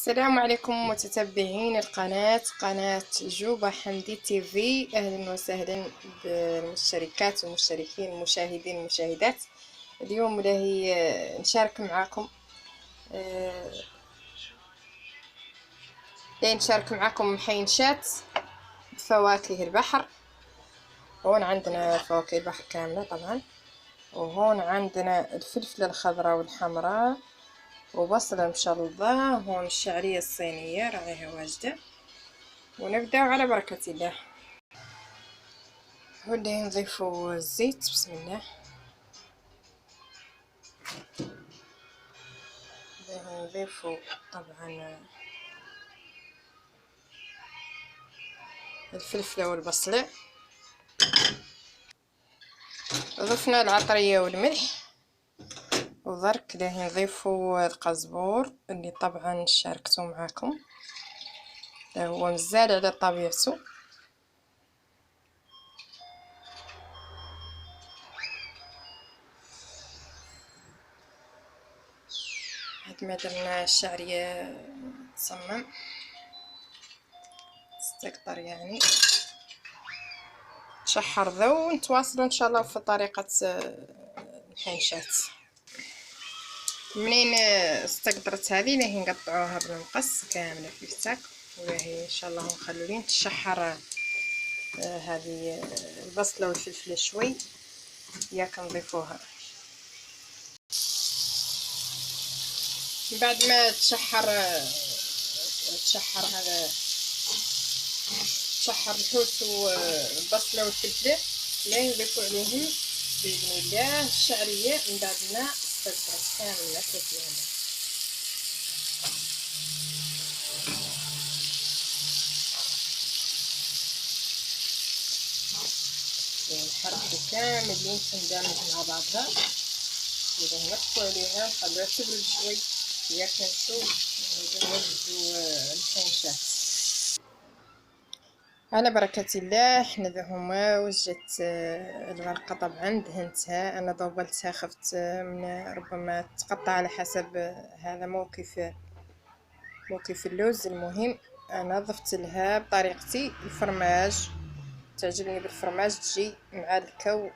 السلام عليكم متتبعين قناة جوبة حمدي تي في. اهلا وسهلا بالمشتركات والمشتركين المشاهدين والمشاهدات. اليوم راهي نشارك معكم محينشات فواكه البحر. هون عندنا فواكه البحر كاملة طبعا، وهون عندنا الفلفلة الخضراء والحمراء وبصلة مشلضة. هون الشعرية الصينية راهيها واجدة. ونبدأ على بركة الله. هنا نضيفوا الزيت، بسم الله. نضيفوا طبعا الفلفلة والبصلة، ضفنا العطرية والملح وضرك. له نضيفوا القزبور اللي طبعا شاركته معاكم، هو مزال على طبيعته. بعد ما درنا الشعرية تصمم تستقطر يعني تشحر ذو. نتواصلوا ان شاء الله في طريقة الحنشات. منين استقطرت هذه راهي نقطعوها بالمقص كامله في الفتاك، وراهي ان شاء الله نخلو لين تشحر هذه البصله والفلفله شوي ياك نضيفوها. بعد ما تشحر هذا تشحر الحوت والبصله والفلفله، لا نضيفو عليهم باذن الله الشعريه من بعد ما استقطرت كامله كامله. نحركو كامل لين تندمج مع بعضها، وإذا نقصو عليها نخليها تبرد شوي ياك نوجدو الحنشات. على بركة الله. حنا هما وجدت الغرقة طبعا دهنتها، انا ضوبلتها، خفت من ربما تقطع على حسب هذا موقف اللوز. المهم انا ضفت لها بطريقتي الفرماج، تعجبني بالفرماج تجي مع الكو